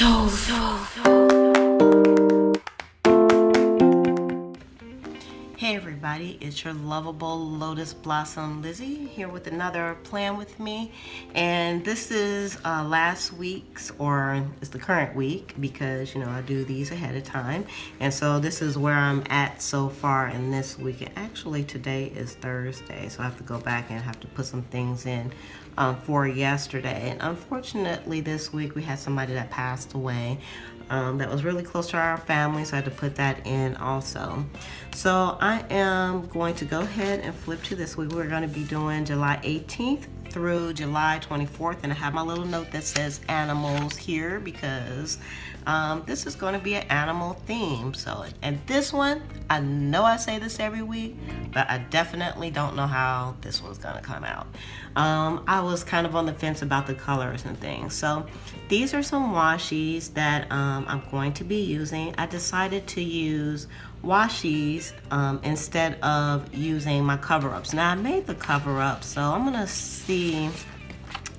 Hey everybody, it's your lovable Lotus Blossom Lizzie here with another plan with me. And this is last week's, or it's the current week, because you know I do these ahead of time. And so this is where I'm at so far in this week. And actually today is Thursday, so I have to go back and have to put some things in for yesterday. And unfortunately this week we had somebody that passed away. That was really close to our family, so I had to put that in also. So I am going to go ahead and flip to this week. We're going to be doing July 18th through July 24th, and I have my little note that says animals here because this is going to be an animal theme. So, and this one, I know I say this every week, but I definitely don't know how this one's going to come out. I was kind of on the fence about the colors and things. So these are some washies that I'm going to be using. I decided to use washies instead of using my cover-ups. Now I made the cover-up, so I'm gonna see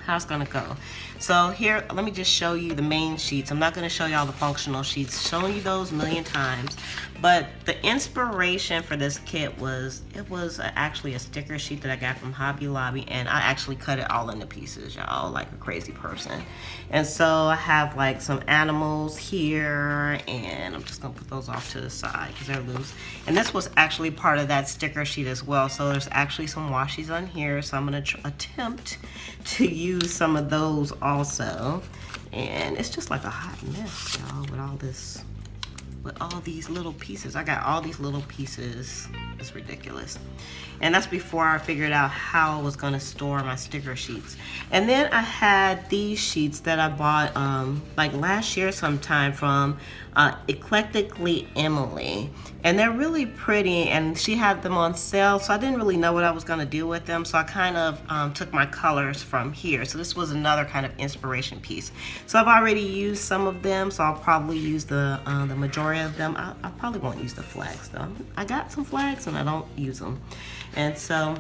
how it's gonna go. So here, let me just show you the main sheets. I'm not gonna show you all the functional sheets, shown you those a million times. But the inspiration for this kit was, actually a sticker sheet that I got from Hobby Lobby, and I actually cut it all into pieces, y'all, like a crazy person. And so I have like some animals here, and I'm just gonna put those off to the side because they're loose. And this was actually part of that sticker sheet as well. So there's actually some washies on here, so I'm gonna attempt to use some of those also. And it's just like a hot mess, y'all, with all this, with all these little pieces. I got all these little pieces. It's ridiculous. And that's before I figured out how I was gonna store my sticker sheets. And then I had these sheets that I bought like last year sometime from Eclectically Emily. And they're really pretty, and she had them on sale, so I didn't really know what I was gonna do with them, so I kind of took my colors from here. So this was another kind of inspiration piece. So I've already used some of them, so I'll probably use the majority of them. I probably won't use the flags though. I got some flags and I don't use them. And so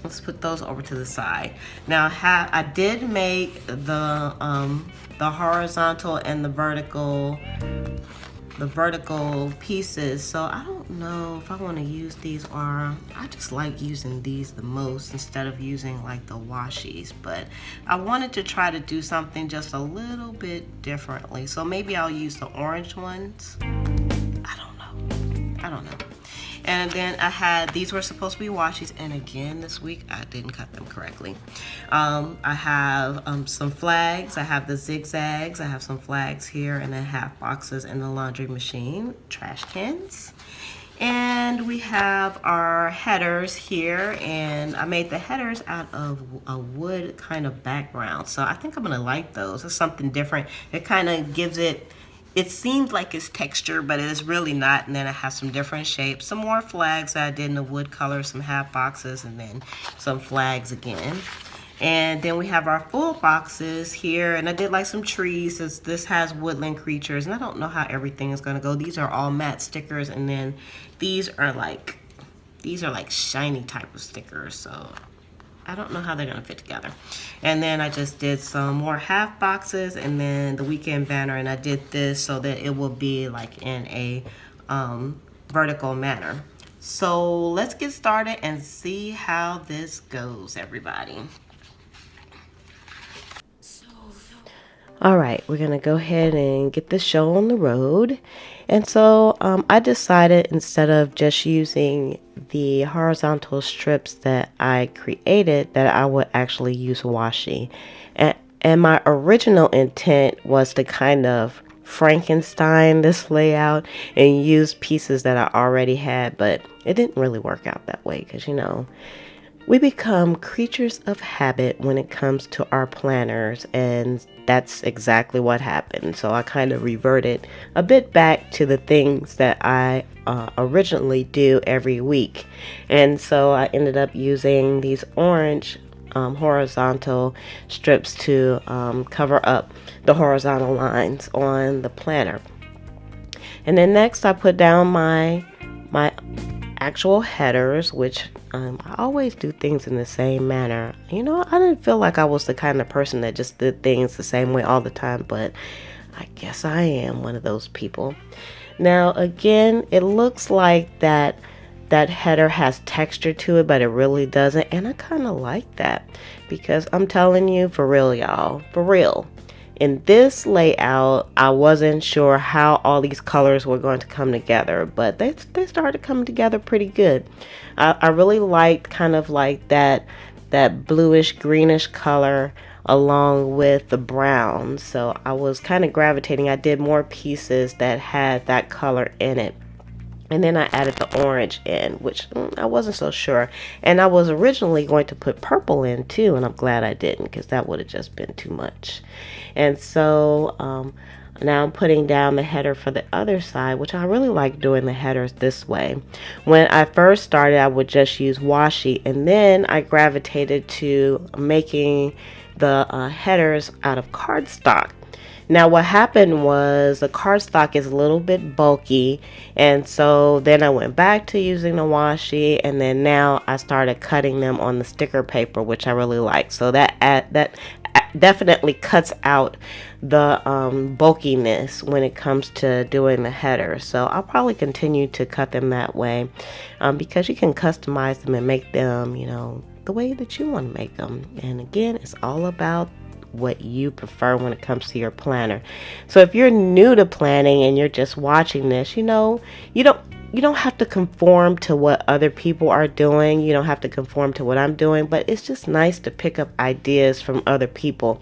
let's put those over to the side. Now I did make the horizontal and the vertical pieces, so I don't know if I want to use these, or I just like using these the most instead of using like the washies. But I wanted to try to do something just a little bit differently, so maybe I'll use the orange ones. I don't know. And then I had, these were supposed to be washies, and again this week I didn't cut them correctly. I have some flags, I have the zigzags, I have some flags here, and then half boxes in the laundry machine, trash cans. And we have our headers here, and I made the headers out of a wood kind of background. So I think I'm gonna like those. It's something different. It kind of gives it, it seems like it's texture, but it is really not. And then I have some different shapes, some more flags that I did in the wood color, some half boxes, and then some flags again. And then we have our full boxes here, and I did like some trees, since this has woodland creatures, and I don't know how everything is gonna go. These are all matte stickers, and then these are like shiny type of stickers, so I don't know how they're gonna fit together. And then I just did some more half boxes, and then the weekend banner, and I did this so that it will be like in a vertical manner. So let's get started and see how this goes, everybody. All right, we're gonna go ahead and get the show on the road. And so I decided, instead of just using the horizontal strips that I created, that I would actually use washi. And my original intent was to kind of Frankenstein this layout and use pieces that I already had, but it didn't really work out that way, because you know, we become creatures of habit when it comes to our planners, and that's exactly what happened. So I kind of reverted a bit back to the things that I originally do every week. And so I ended up using these orange horizontal strips to cover up the horizontal lines on the planner. And then next I put down my actual headers, which I always do things in the same manner. You know, I didn't feel like I was the kind of person that just did things the same way all the time, but I guess I am one of those people. Now again, it looks like that header has texture to it, but it really doesn't, and I kind of like that because I'm telling you, for real, y'all, for real, in this layout I wasn't sure how all these colors were going to come together, but they started coming together pretty good. I really liked kind of like that bluish greenish color along with the brown, so I was kind of gravitating. I did more pieces that had that color in it. And then I added the orange in, which I wasn't so sure. And I was originally going to put purple in too, and I'm glad I didn't, because that would have just been too much. And so now I'm putting down the header for the other side, which I really like doing the headers this way. When I first started, I would just use washi, and then I gravitated to making the headers out of cardstock. Now what happened was the cardstock is a little bit bulky, and so then I went back to using the washi, and then now I started cutting them on the sticker paper, which I really like. So that definitely cuts out the bulkiness when it comes to doing the headers. So I'll probably continue to cut them that way, because you can customize them and make them, the way that you want to make them. And again, it's all about what you prefer when it comes to your planner. So if you're new to planning and you're just watching this, you don't have to conform to what other people are doing. You don't have to conform to what I'm doing, but it's just nice to pick up ideas from other people,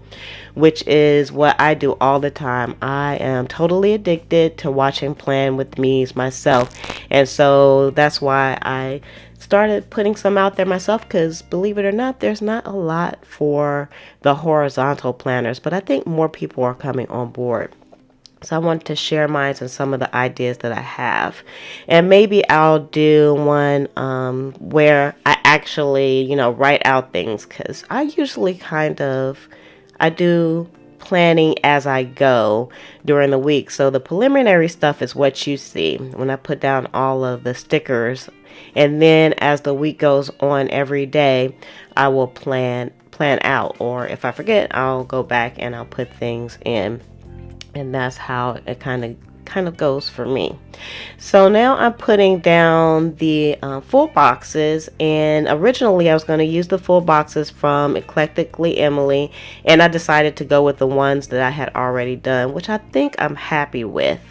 which is what I do all the time. I am totally addicted to watching Plan With Me's myself, and so that's why I started putting some out there myself, because believe it or not, there's not a lot for the horizontal planners, but I think more people are coming on board. So I wanted to share mine and some of the ideas that I have. And maybe I'll do one where I actually, write out things, because I usually I do planning as I go during the week. So the preliminary stuff is what you see when I put down all of the stickers. And then as the week goes on every day, I will plan out, or if I forget, I'll go back and I'll put things in. And that's how it kind of goes for me. So now I'm putting down the full boxes, and originally I was going to use the full boxes from Eclectically Emily, and I decided to go with the ones that I had already done, which I think I'm happy with.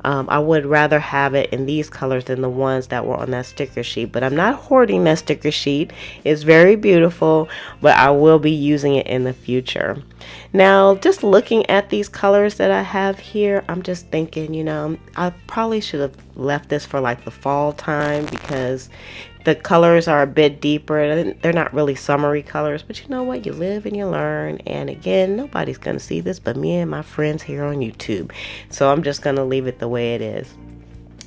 I would rather have it in these colors than the ones that were on that sticker sheet, but I'm not hoarding that sticker sheet. It's very beautiful, but I will be using it in the future. Now, just looking at these colors that I have here, I'm just thinking, I probably should have left this for like the fall time, because the colors are a bit deeper. They're not really summery colors, but you know what? You live and you learn. And again, nobody's going to see this but me and my friends here on YouTube. So I'm just going to leave it the way it is.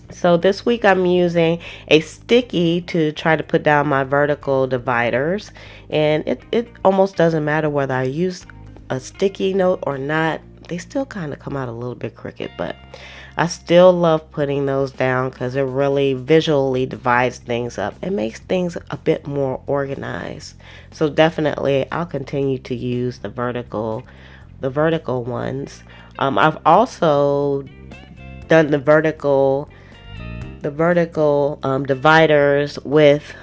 So this week I'm using a sticky to try to put down my vertical dividers. And it almost doesn't matter whether I use a sticky note or not. They still kind of come out a little bit crooked, but I still love putting those down because it really visually divides things up. It makes things a bit more organized. So definitely I'll continue to use the vertical ones. I've also done the vertical dividers with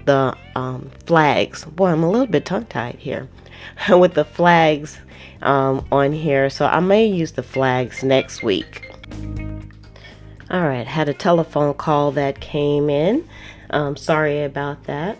the flags. Boy, I'm a little bit tongue-tied here with the flags on here. So I may use the flags next week. Alright, had a telephone call that came in. Sorry about that.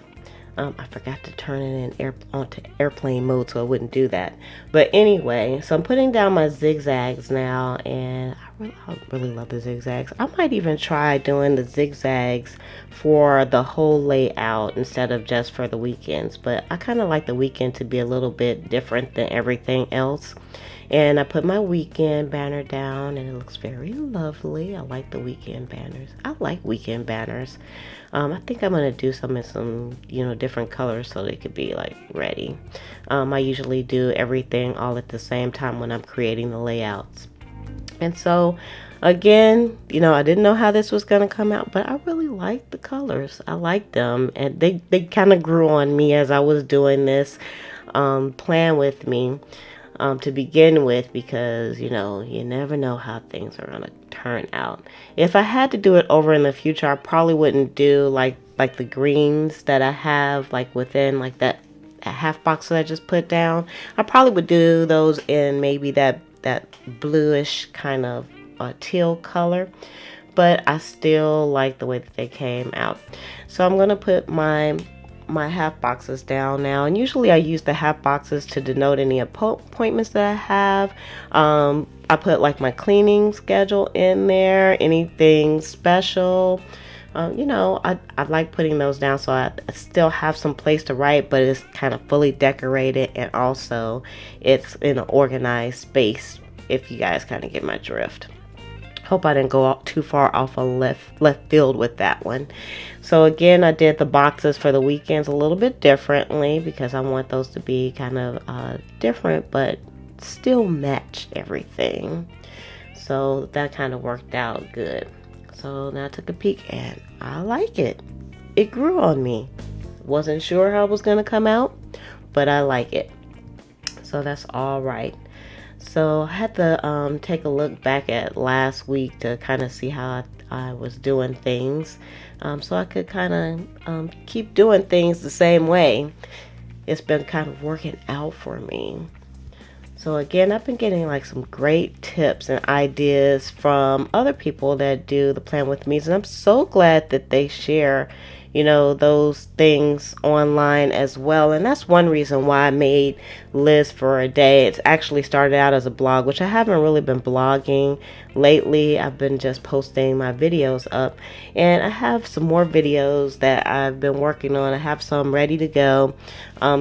I forgot to turn it onto airplane mode, so I wouldn't do that. But anyway, so I'm putting down my zigzags now, and I really love the zigzags. I might even try doing the zigzags for the whole layout instead of just for the weekends. But I kind of like the weekend to be a little bit different than everything else. And I put my weekend banner down, and it looks very lovely. I like the weekend banners. I like weekend banners. I think I'm going to do some in some, different colors so they could be like ready. I usually do everything all at the same time when I'm creating the layouts. And so again, I didn't know how this was going to come out, but I really like the colors. I like them, and they kind of grew on me as I was doing this Plan With Me. to begin with, because you know, you never know how things are gonna turn out. If I had to do it over in the future, I probably wouldn't do like the greens that I have like within like that half box that I just put down. I probably would do those in maybe that bluish kind of teal color, but I still like the way that they came out. So I'm gonna put my half boxes down now, and usually I use the half boxes to denote any appointments that I have. I put like my cleaning schedule in there, anything special. You know, I like putting those down so I still have some place to write, but it's kind of fully decorated, and also it's in an organized space, if you guys kind of get my drift. Hope I didn't go too far off on left field with that one. So again, I did the boxes for the weekends a little bit differently because I want those to be kind of different but still match everything. So that kind of worked out good. So now I took a peek and I like it. It grew on me. Wasn't sure how it was going to come out, but I like it. So that's all right. So I had to take a look back at last week to kind of see how I was doing things, so I could kind of keep doing things the same way. It's been kind of working out for me. So again, I've been getting like some great tips and ideas from other people that do the Plan With Me's, and I'm so glad that they share, you know, those things online as well. And that's one reason why I made Liz for a Day. It's actually started out as a blog, which I haven't really been blogging lately. I've been just posting my videos up, and I have some more videos that I've been working on. I have some ready to go,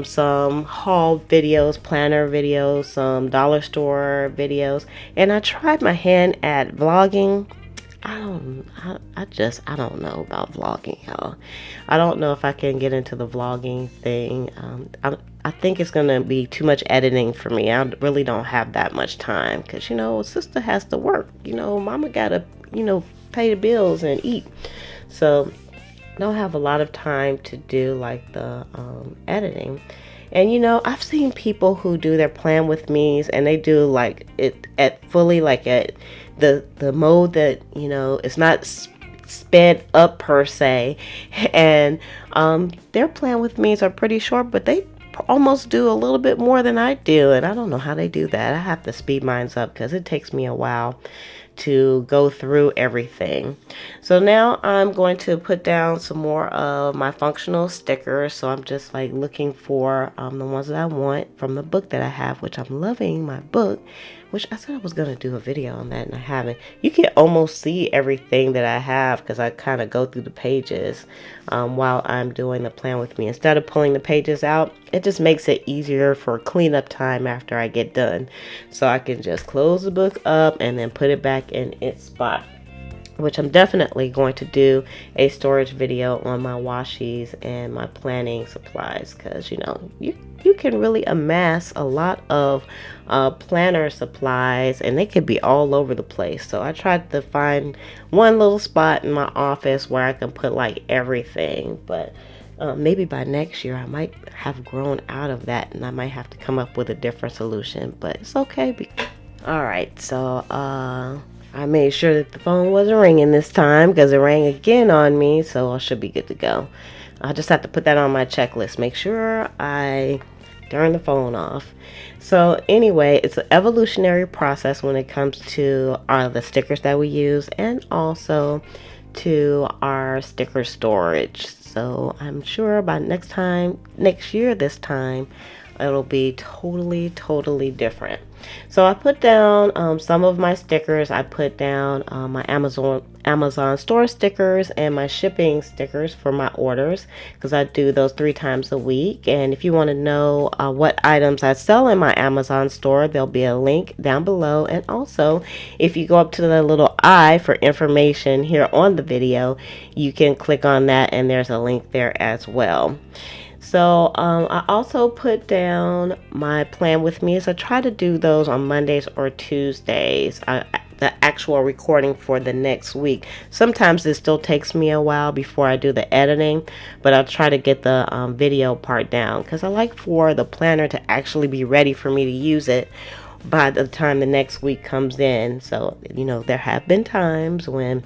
some haul videos, planner videos, some dollar store videos, and I tried my hand at vlogging. I don't know about vlogging, y'all. I don't know if I can get into the vlogging thing. I think it's gonna be too much editing for me. I really don't have that much time because, you know, sister has to work. You know, mama gotta, you know, pay the bills and eat. So I don't have a lot of time to do like the editing. And you know, I've seen people who do their Plan With Me's and they do like it at fully like at the mode that, you know, it's not sped up per se, and their Plan With Me's are pretty short, but they almost do a little bit more than I do, and I don't know how they do that. I have to speed mine up because it takes me a while to go through everything. So now I'm going to put down some more of my functional stickers. So I'm just like looking for the ones that I want from the book that I have, which I'm loving my book, which I said I was going to do a video on that and I haven't. You can almost see everything that I have because I kind of go through the pages while I'm doing the Plan With Me. Instead of pulling the pages out, it just makes it easier for cleanup time after I get done. So I can just close the book up and then put it back in its spot, which I'm definitely going to do a storage video on my washies and my planning supplies, because you know, you can really amass a lot of planner supplies and they could be all over the place. So I tried to find one little spot in my office where I can put like everything, but maybe by next year I might have grown out of that and I might have to come up with a different solution, but it's okay. All right, so I made sure that the phone wasn't ringing this time because it rang again on me, so I should be good to go. I just have to put that on my checklist. Make sure I turn the phone off. So anyway, it's an evolutionary process when it comes to the stickers that we use and also to our sticker storage. So I'm sure by next year this time, it'll be totally different. So I put down some of my stickers. I put down my Amazon store stickers and my shipping stickers for my orders, because I do those 3 times a week. And if you want to know what items I sell in my Amazon store, there'll be a link down below. And also, if you go up to the little I for information here on the video, you can click on that and there's a link there as well. So I also put down my Plan With Me. So I try to do those on Mondays or Tuesdays. the actual recording for the next week. Sometimes it still takes me a while before I do the editing, but I'll try to get the video part down, because I like for the planner to actually be ready for me to use it by the time the next week comes in. So, you know, there have been times when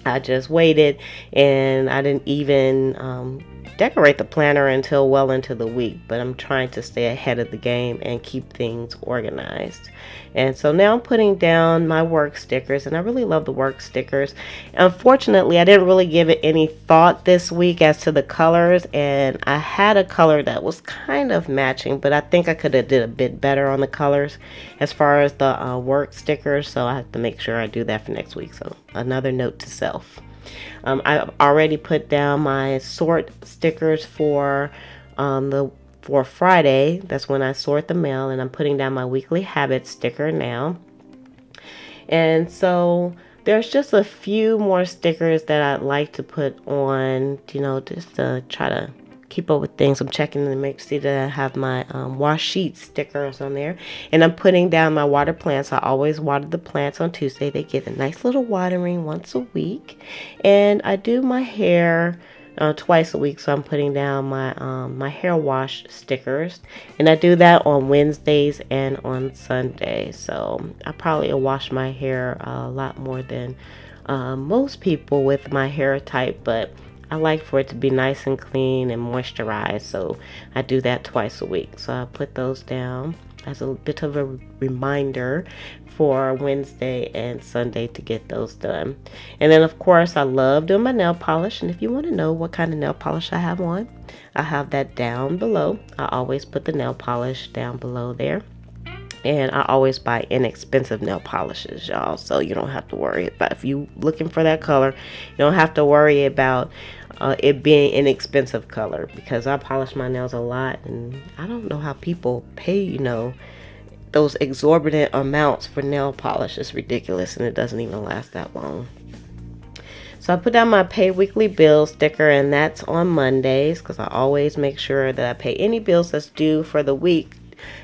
I just waited and I didn't even decorate the planner until well into the week, but I'm trying to stay ahead of the game and keep things organized. And so now I'm putting down my work stickers, and I really love the work stickers. Unfortunately, I didn't really give it any thought this week as to the colors, and I had a color that was kind of matching, but I think I could have did a bit better on the colors as far as the work stickers, so I have to make sure I do that for next week. So another note to self. I've already put down my sort stickers for Friday. That's when I sort the mail, and I'm putting down my weekly habit sticker now. And so there's just a few more stickers that I'd like to put on, you know, just to try to keep up with things. I'm checking to make sure that I have my wash sheet stickers on there, and I'm putting down my water plants. I always water the plants on Tuesday. They get a nice little watering once a week, and I do my hair twice a week, so I'm putting down my my hair wash stickers, and I do that on Wednesdays and on Sundays. So I probably will wash my hair a lot more than most people with my hair type, but I like for it to be nice and clean and moisturized, so I do that twice a week. So I put those down as a bit of a reminder for Wednesday and Sunday to get those done. And then of course I love doing my nail polish, and if you want to know what kind of nail polish I have on, I have that down below. I always put the nail polish down below there. And I always buy inexpensive nail polishes, y'all, so you don't have to worry about, if you looking for that color, you don't have to worry about it being inexpensive color, because I polish my nails a lot, and I don't know how people pay, you know, those exorbitant amounts for nail polish. It's ridiculous, and it doesn't even last that long. So I put down my pay weekly bill sticker, and that's on Mondays, because I always make sure that I pay any bills that's due for the week,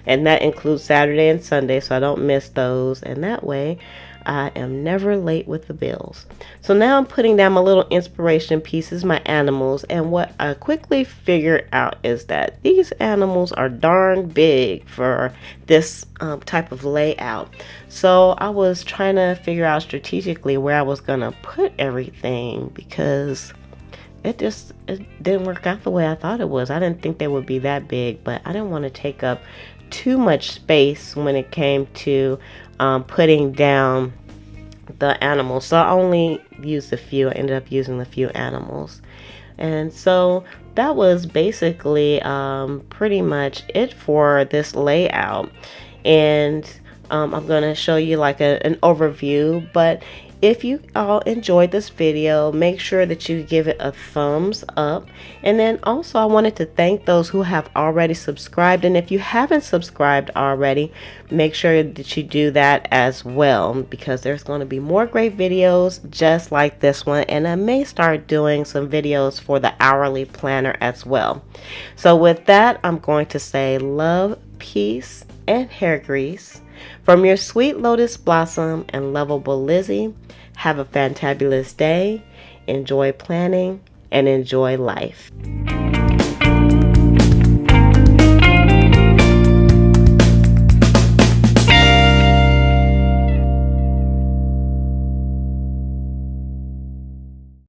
and that includes Saturday and Sunday, so I don't miss those, and that way I am never late with the bills. So now I'm putting down my little inspiration pieces, my animals, and what I quickly figured out is that these animals are darn big for this type of layout. So I was trying to figure out strategically where I was gonna put everything, because it didn't work out the way I thought it was. I didn't think they would be that big, but I didn't want to take up too much space when it came to putting down the animals. So I only used a few. I ended up using a few animals. And so that was basically pretty much it for this layout. And I'm going to show you like an overview, but if you all enjoyed this video, make sure that you give it a thumbs up. And then also I wanted to thank those who have already subscribed. And if you haven't subscribed already, make sure that you do that as well, because there's going to be more great videos just like this one. And I may start doing some videos for the hourly planner as well. So with that, I'm going to say love, peace, and hair grease from your sweet lotus blossom and lovable Lizzie. Have a fantabulous day, enjoy planning, and enjoy life.